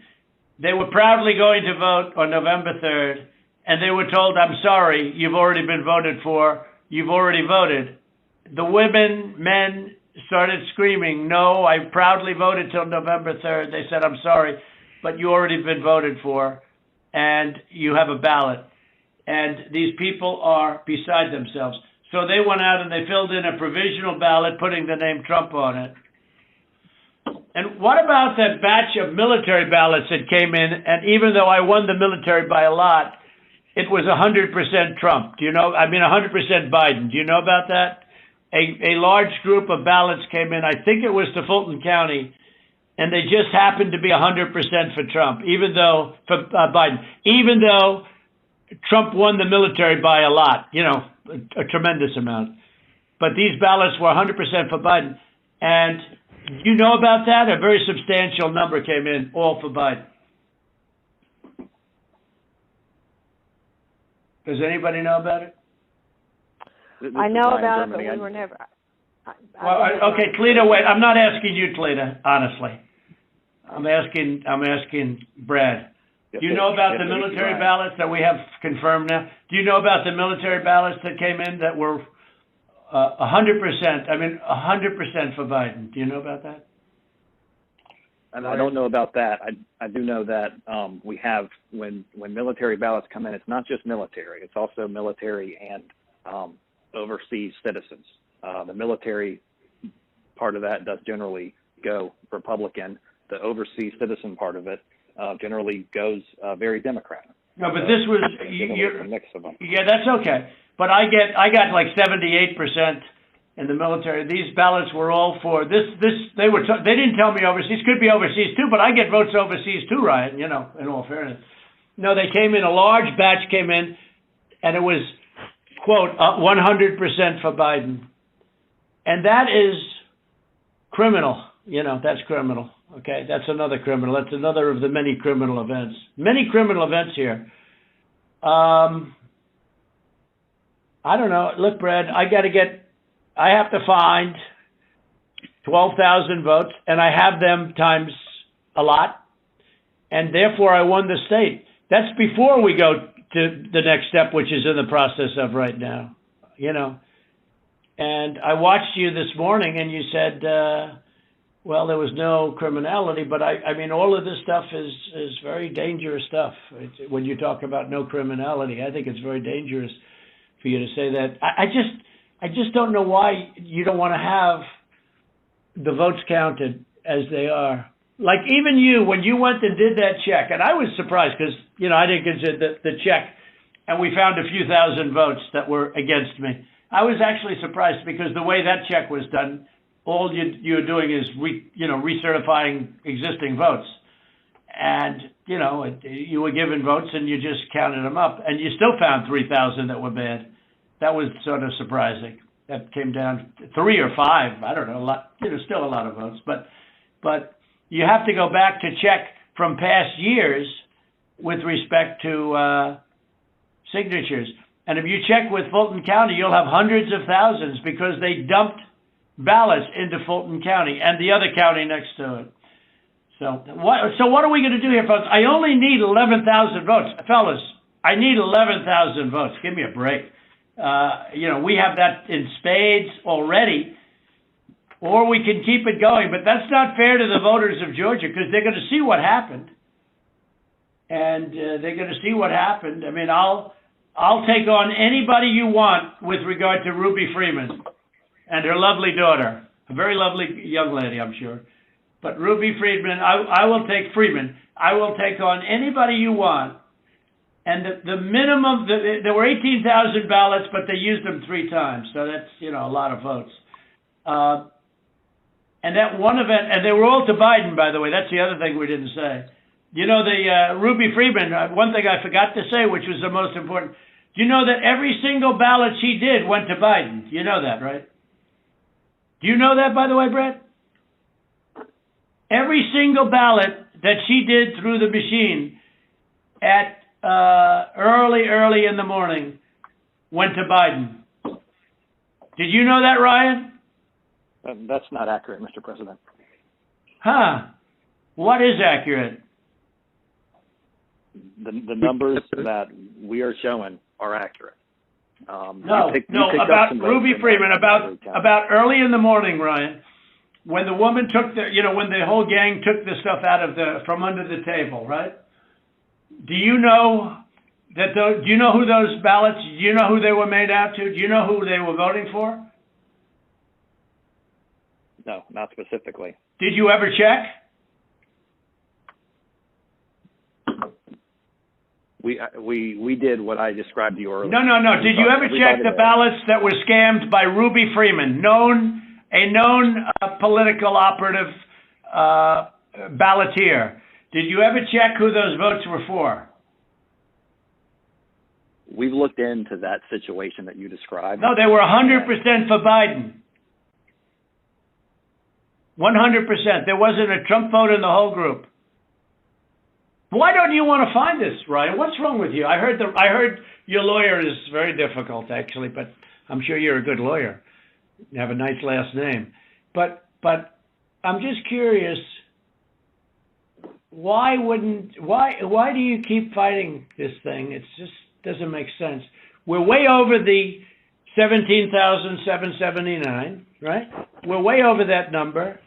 they were proudly going to vote on November 3rd, and they were told, I'm sorry, you've already been voted for, you've already voted. The women, men started screaming, no, I proudly voted till November 3rd. They said, I'm sorry, but you already been voted for, and you have a ballot. And these people are beside themselves. So they went out and they filled in a provisional ballot, putting the name Trump on it. And what about that batch of military ballots that came in? And even though I won the military by a lot, it was 100% Trump. 100% Biden. Do you know about that? A large group of ballots came in. I think it was to Fulton County, and they just happened to be 100% for Trump, for Biden, even though Trump won the military by a lot, a tremendous amount. But these ballots were 100% for Biden. And you know about that? A very substantial number came in, all for Biden. Does anybody know about it? I know about it, but we were never. Okay, Cleta, wait. I'm not asking you, Cleta, honestly. I'm asking Brad. Do you know about the military ballots that we have confirmed now? Do you know about the military ballots that came in that were 100%? 100% for Biden. Do you know about that? I don't know about that. I do know that we have, when military ballots come in, it's not just military. It's also military and overseas citizens. The military part of that does generally go Republican. The overseas citizen part of it generally goes very Democrat. No, but this was a mix of them. Yeah, that's okay. But I got like 78% in the military. These ballots were all for this. They didn't tell me overseas. Could be overseas too, but I get votes overseas too, Ryan. In all fairness. No, they came in. A large batch came in, and it was quote 100% for Biden, and that is criminal. That's criminal. Okay, that's another criminal. That's another of the many criminal events. Many criminal events here. I don't know. Look, Brad, I have to find 12,000 votes, and I have them times a lot, and therefore I won the state. That's before we go to the next step, which is in the process of right now, And I watched you this morning, and you said, well, there was no criminality, but all of this stuff is very dangerous stuff. When you talk about no criminality, I think it's very dangerous for you to say that. I just don't know why you don't want to have the votes counted as they are. Like even you, when you went and did that check, and I was surprised because, I didn't consider the check, and we found a few thousand votes that were against me. I was actually surprised because the way that check was done, all you're doing is recertifying existing votes. And, you were given votes and you just counted them up, and you still found 3,000 that were bad. That was sort of surprising. That came down to 3 or 5. I don't know, a lot, still a lot of votes. But you have to go back to check from past years with respect to signatures. And if you check with Fulton County, you'll have hundreds of thousands because they dumped ballots into Fulton County and the other county next to it. So what are we going to do here, folks? I only need 11,000 votes. Fellas, I need 11,000 votes. Give me a break. We have that in spades already, or we can keep it going. But that's not fair to the voters of Georgia because they're going to see what happened. And they're going to see what happened. I'll take on anybody you want with regard to Ruby Freeman and her lovely daughter, a very lovely young lady, I'm sure. But Ruby Freeman, I will take Freeman. I will take on anybody you want And the minimum, there were 18,000 ballots, but they used them 3 times. So that's, a lot of votes. And that one event, and they were all to Biden, by the way. That's the other thing we didn't say. The Ruby Freeman, one thing I forgot to say, which was the most important. Do you know that every single ballot she did went to Biden? You know that, right? Do you know that, by the way, Brett? Every single ballot that she did through the machine at early in the morning went to Biden. Did you know that, Ryan? That's not accurate, Mr. President. Huh. What is accurate? The numbers that we are showing are accurate. No, about Ruby Freeman, about early in the morning, Ryan, when the woman took when the whole gang took the stuff from under the table, right? Do you know do you know who those ballots, do you know who they were made out to? Do you know who they were voting for? No, not specifically. Did you ever check? We did what I described to you earlier. No. Did you ever check the ballots that were scammed by Ruby Freeman, a known political operative balloteer? Did you ever check who those votes were for? We've looked into that situation that you described. No, they were 100% for Biden. 100%. There wasn't a Trump vote in the whole group. Why don't you want to find this, Ryan? What's wrong with you? I heard your lawyer is very difficult, actually, but I'm sure you're a good lawyer. You have a nice last name. But I'm just curious, why do you keep fighting this thing? It just doesn't make sense. We're way over the 17,779, right? We're way over that number.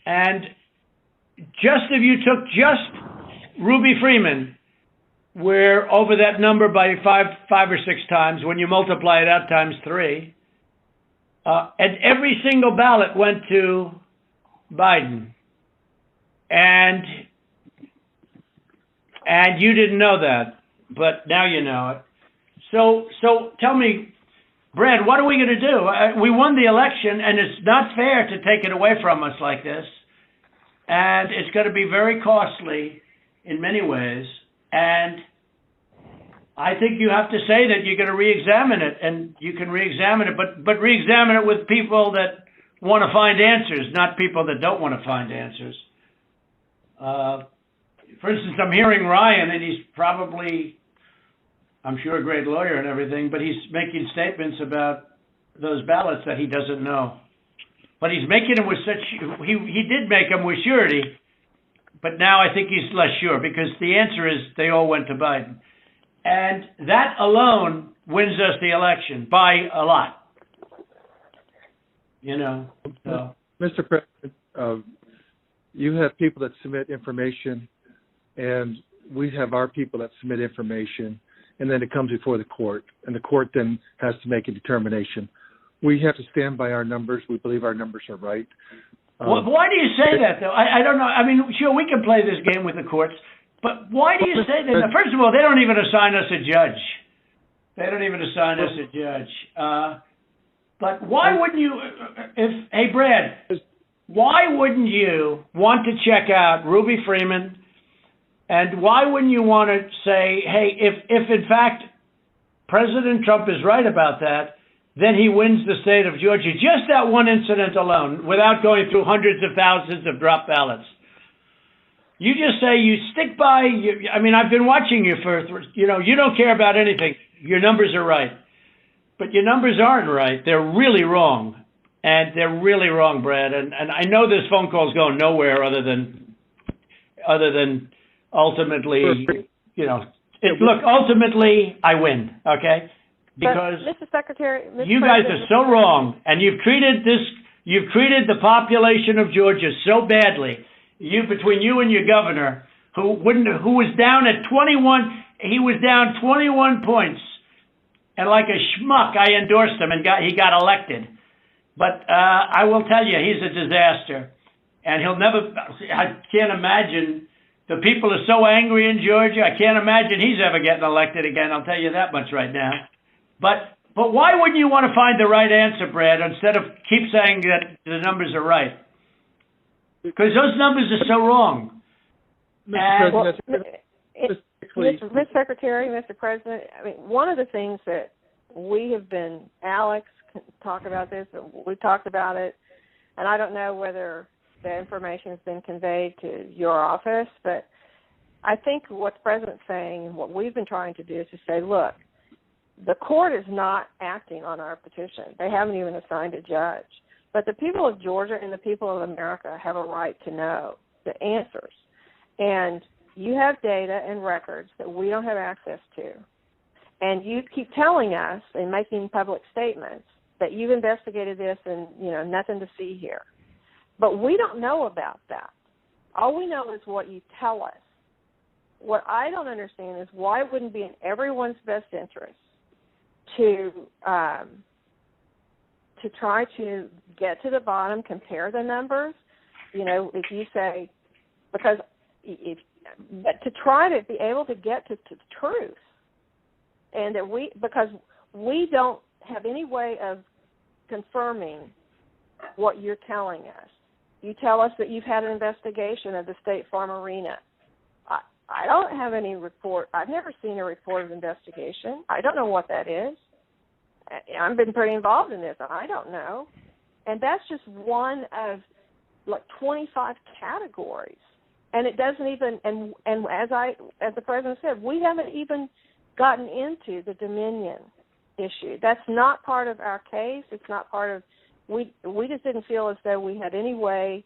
And if you took just Ruby Freeman, we're over that number by five or 6 times. When you multiply it out times 3, and every single ballot went to Biden, and you didn't know that, but now you know it. So tell me, Brad, what are we going to do? We won the election, and it's not fair to take it away from us like this, and it's going to be very costly in many ways, and I think you have to say that you're going to re-examine it, and you can re-examine it, but re-examine it with people that want to find answers, not people that don't want to find answers. For instance, I'm hearing Ryan, and he's probably, I'm sure, a great lawyer and everything, but he's making statements about those ballots that he doesn't know. But he's making them with he did make them with surety, but now I think he's less sure, because the answer is they all went to Biden. And that alone wins us the election by a lot. So. Mr. President, you have people that submit information, and we have our people that submit information, and then it comes before the court, and the court then has to make a determination. We have to stand by our numbers. We believe our numbers are right. Well, why do you say that, though? I don't know. I mean, sure, we can play this game with the courts, but why do you say that? Now, first of all, they don't even assign us a judge. But why wouldn't you, hey, Brad, why wouldn't you want to check out Ruby Freeman, and why wouldn't you want to say, hey, if in fact President Trump is right about that, then he wins the state of Georgia. Just that one incident alone, without going through hundreds of thousands of drop ballots. You just say you stick by, I've been watching you you don't care about anything. Your numbers are right. But your numbers aren't right. They're really wrong. And they're really wrong, Brad. And I know this phone call's going nowhere other than ultimately, look, ultimately I win, okay? Because Mr. Secretary, you guys are so wrong, and you've treated the population of Georgia so badly. Between you and your governor, who was down at 21, he was down 21 points, and like a schmuck, I endorsed him, and he got elected. But I will tell you, he's a disaster, and I can't imagine The people are so angry in Georgia. I can't imagine he's ever getting elected again. I'll tell you that much right now. But why wouldn't you want to find the right answer, Brad, instead of keep saying that the numbers are right? Because those numbers are so wrong. Mr. Secretary, Mr. President, I mean, one of the things that we have been, Alex can talk about this, we've talked about it, and I don't know whether the information has been conveyed to your office, but I think what the President's saying and what we've been trying to do is to say, look, the court is not acting on our petition. They haven't even assigned a judge. But the people of Georgia and the people of America have a right to know the answers. And you have data and records that we don't have access to. And you keep telling us and making public statements that you've investigated this and, nothing to see here. But we don't know about that. All we know is what you tell us. What I don't understand is why it wouldn't be in everyone's best interest to try to get to the bottom, compare the numbers. If you say, but to try to be able to get to the truth, and that because we don't have any way of confirming what you're telling us. You tell us that you've had an investigation of the State Farm Arena. I don't have any report. I've never seen a report of investigation. I don't know what that is. I've been pretty involved in this. I don't know. And that's just one of 25 categories. And it doesn't even, and as the President said, we haven't even gotten into the Dominion issue. That's not part of our case. It's not part of, we just didn't feel as though we had any way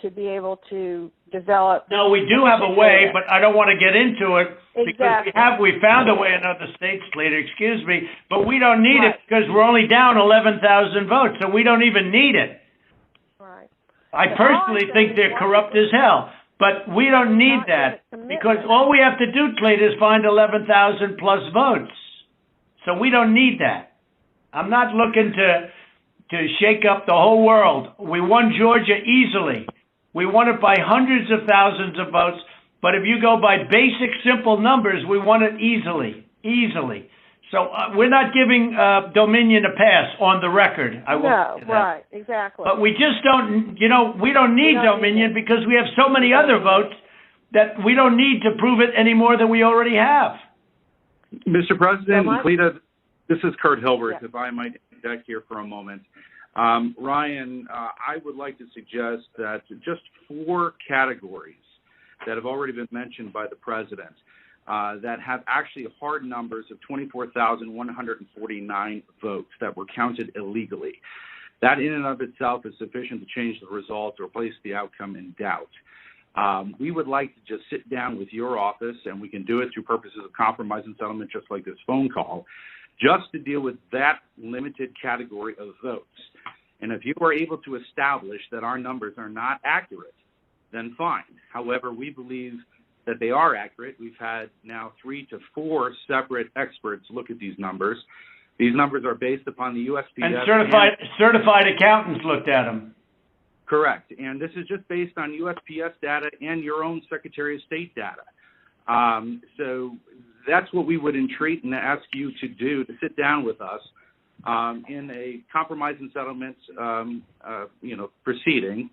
to be able to develop. No, we do have a way, but I don't want to get into it because Exactly. we found a way in other states, later, excuse me, but we don't need it because we're only down 11,000 votes, so we don't even need it. Right. I personally think they're corrupt as hell, but we don't need that because all we have to do, Clayton, is find 11,000 plus votes. So we don't need that. I'm not looking to shake up the whole world. We won Georgia easily. We won it by hundreds of thousands of votes, but if you go by basic, simple numbers, we won it easily. So we're not giving Dominion a pass on the record. I will say that. Right, exactly. But we just don't, we don't need Dominion because we have so many other votes that we don't need to prove it any more than we already have. Mr. President, Cleta, this is Kurt Hilbert, if I might interject here for a moment. Ryan, I would like to suggest that just 4 categories that have already been mentioned by the President that have actually hard numbers of 24,149 votes that were counted illegally. That in and of itself is sufficient to change the result or place the outcome in doubt. We would like to just sit down with your office, and we can do it through purposes of compromise and settlement just like this phone call, just to deal with that limited category of votes. And if you are able to establish that our numbers are not accurate, then fine. However, we believe that they are accurate. We've had now 3 to 4 separate experts look at these numbers. These numbers are based upon the USPS. And certified accountants looked at them. Correct. And this is just based on USPS data and your own Secretary of State data. So that's what we would entreat and ask you to do, to sit down with us in a compromise and settlement, proceeding,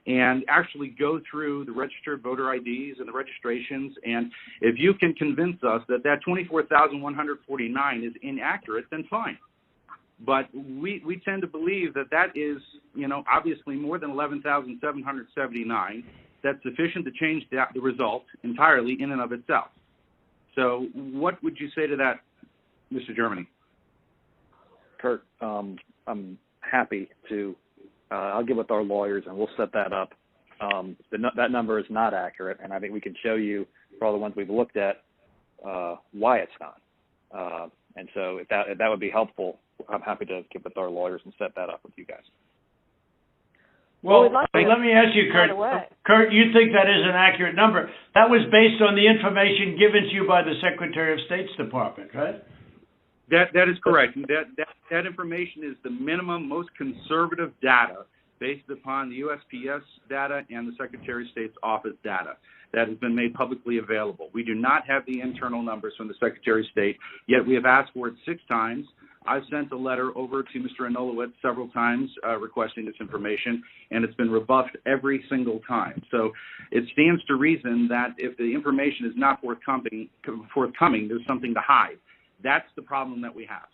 and actually go through the registered voter IDs and the registrations. And if you can convince us that 24,149 is inaccurate, then fine. But we tend to believe that is, obviously more than 11,779. That's sufficient to change the result entirely in and of itself. So what would you say to that, Mr. Germany? Kurt, I'm happy to, I'll get with our lawyers and we'll set that up. That number is not accurate, and I think we can show you, for all the ones we've looked at, why it's not. And so if that would be helpful, I'm happy to get with our lawyers and set that up with you guys. Well, let me ask you, Kurt. Kurt, you think that is an accurate number? That was based on the information given to you by the Secretary of State's Department, right? That is correct. That information is the minimum, most conservative data based upon the USPS data and the Secretary of State's office data that has been made publicly available. We do not have the internal numbers from the Secretary of State, yet we have asked for it 6 times. I've sent a letter over to Mr. Anulowicz several times requesting this information, and it's been rebuffed every single time. So it stands to reason that if the information is not forthcoming, there's something to hide. That's the problem that we have.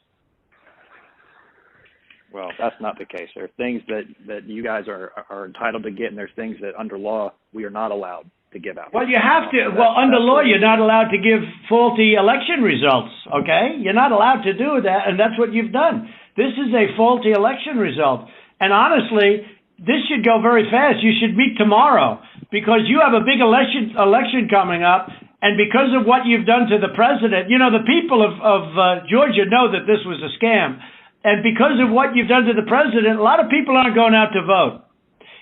Well, that's not the case. There are things that you guys are entitled to get, and there's things that under law we are not allowed to give out. Well, you have to. Well, under law, you're not allowed to give faulty election results, okay? You're not allowed to do that, and that's what you've done. This is a faulty election result. And honestly, this should go very fast. You should meet tomorrow because you have a big election coming up, and because of what you've done to the president, you know, the people of Georgia know that this was a scam. And because of what you've done to the president, a lot of people aren't going out to vote.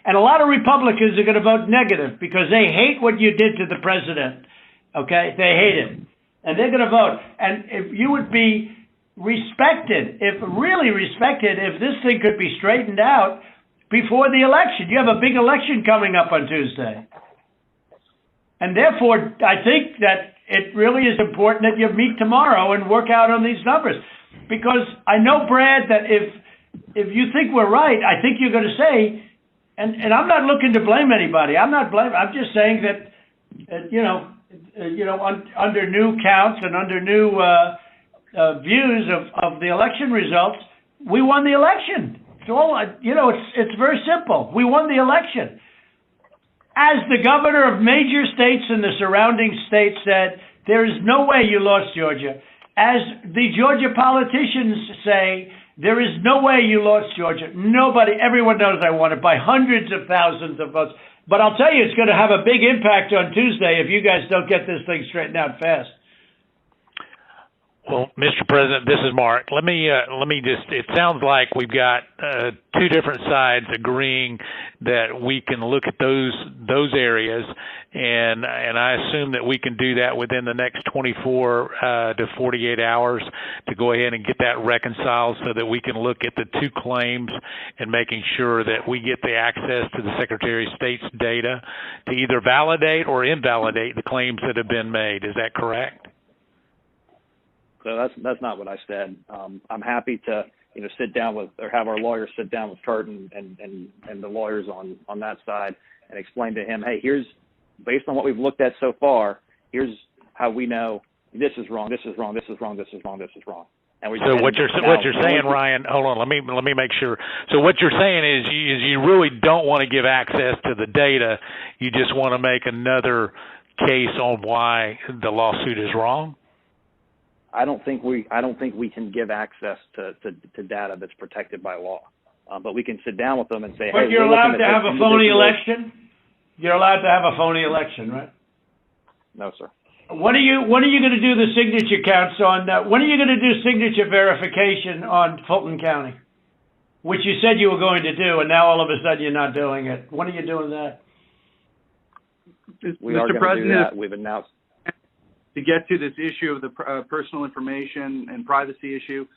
And a lot of Republicans are going to vote negative because they hate what you did to the president. Okay? They hate it. And they're going to vote. And if you would be respected, if this thing could be straightened out before the election. You have a big election coming up on Tuesday. And therefore, I think that it really is important that you meet tomorrow and work out on these numbers. Because I know, Brad, that if you think we're right, I think you're going to say, and I'm not looking to blame anybody. I'm just saying that, under new counts and under new views of the election results, we won the election. It's all, it's very simple. We won the election. As the governor of major states and the surrounding states said, there is no way you lost Georgia. As the Georgia politicians say, there is no way you lost Georgia. Nobody, everyone knows I won it by hundreds of thousands of votes. But I'll tell you, it's going to have a big impact on Tuesday if you guys don't get this thing straightened out fast. Well, Mr. President, this is Mark. Let me just, it sounds like we've got 2 different sides agreeing that we can look at those areas, and I assume that we can do that within the next 24 to 48 hours to go ahead and get that reconciled so that we can look at the 2 claims and making sure that we get the access to the Secretary of State's data to either validate or invalidate the claims that have been made. Is that correct? So that's not what I said. I'm happy to sit down with, or have our lawyers sit down with Kurt and the lawyers on that side and explain to him, hey, here's, based on what we've looked at so far, here's how we know this is wrong, this is wrong, this is wrong, this is wrong, this is wrong. And so what you're saying, Ryan, hold on, let me make sure. So what you're saying is you really don't want to give access to the data. You just want to make another case on why the lawsuit is wrong? I don't think we can give access to data that's protected by law, but we can sit down with them and say, but hey, you're allowed to have a phony election. You're allowed to have a phony election, right? No, sir. When are you going to do the signature counts on? When are you going to do signature verification on Fulton County, which you said you were going to do, and now all of a sudden you're not doing it? When are you doing that? We are going to do that. We've announced. To get to this issue of the personal information and privacy issue,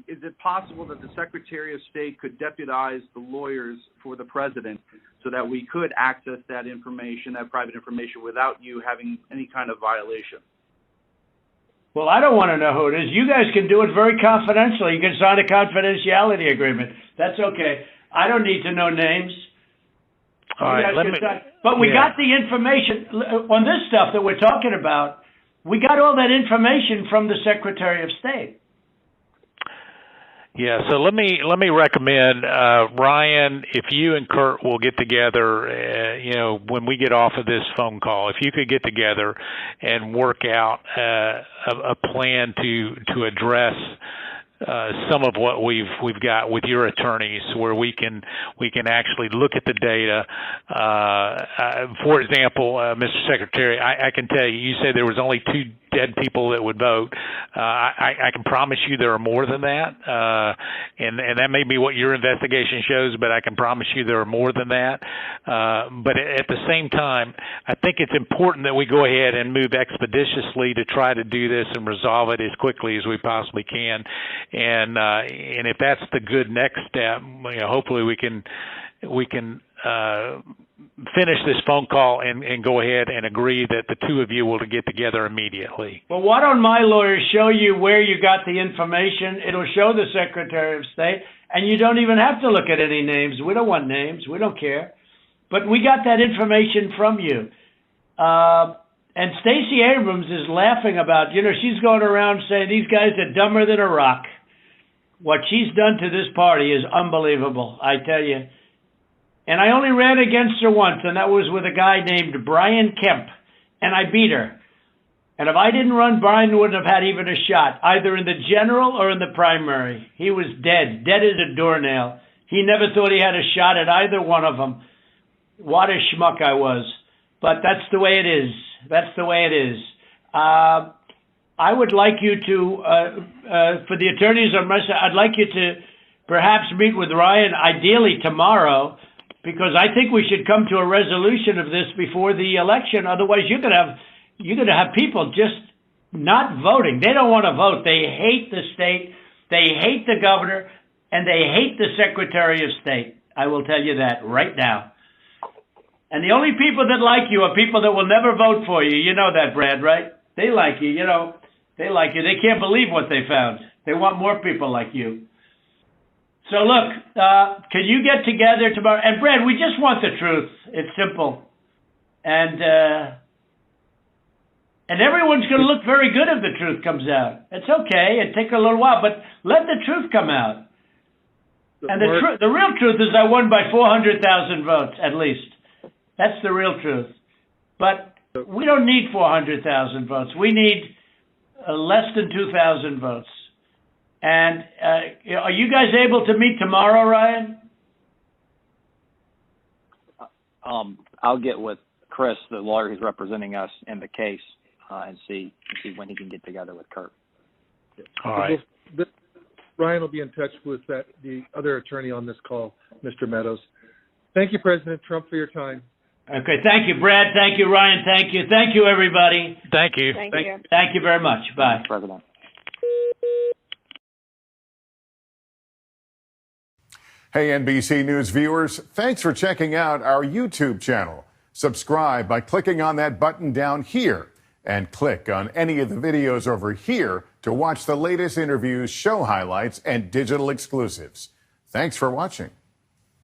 is it possible that the Secretary of State could deputize the lawyers for the president so that we could access that information, that private information, without you having any kind of violation? Well, I don't want to know who it is. You guys can do it very confidentially. You can sign a confidentiality agreement. That's okay. I don't need to know names. All right, but we got the information on this stuff that we're talking about. We got all that information from the Secretary of State. Yeah, so let me recommend, Ryan, if you and Kurt will get together, when we get off of this phone call, if you could get together and work out a plan to address some of what we've got with your attorneys, where we can actually look at the data. For example, Mr. Secretary, I can tell you, you said there was only 2 dead people that would vote. I can promise you there are more than that, and that may be what your investigation shows, but I can promise you there are more than that. But at the same time, I think it's important that we go ahead and move expeditiously to try to do this and resolve it as quickly as we possibly can. And if that's the good next step, hopefully we can finish this phone call and go ahead and agree that the two of you will get together immediately. Well, why don't my lawyers show you where you got the information? It'll show the Secretary of State, and you don't even have to look at any names. We don't want names. We don't care. But we got that information from you. And Stacey Abrams is laughing about, she's going around saying these guys are dumber than a rock. What she's done to this party is unbelievable, I tell you. And I only ran against her once, and that was with a guy named Brian Kemp, and I beat her. And if I didn't run, Brian wouldn't have had even a shot, either in the general or in the primary. He was dead as a doornail. He never thought he had a shot at either one of them. What a schmuck I was. But that's the way it is. That's the way it is. I would like you to, for the attorneys on my side, I'd like you to perhaps meet with Ryan, ideally tomorrow, because I think we should come to a resolution of this before the election. Otherwise, you're going to have people just not voting. They don't want to vote. They hate the state. They hate the governor, and they hate the Secretary of State. I will tell you that right now. And the only people that like you are people that will never vote for you. You know that, Brad, right? They like you. They like you. They can't believe what they found. They want more people like you. So look, can you get together tomorrow? And Brad, we just want the truth. It's simple. And everyone's going to look very good if the truth comes out. It's okay. It takes a little while, but let the truth come out. And the real truth is I won by 400,000 votes, at least. That's the real truth. But we don't need 400,000 votes. We need less than 2,000 votes. And are you guys able to meet tomorrow, Ryan? I'll get with Chris, the lawyer who's representing us in the case, and see when he can get together with Kurt. All right. Ryan will be in touch with the other attorney on this call, Mr. Meadows. Thank you, President Trump, for your time. Okay, thank you, Brad. Thank you, Ryan. Thank you. Thank you, everybody. Thank you. Thank you. Thank you very much. Bye. Thanks, President. Hey, NBC News viewers, thanks for checking out our YouTube channel. Subscribe by clicking on that button down here and click on any of the videos over here to watch the latest interviews, show highlights, and digital exclusives. Thanks for watching.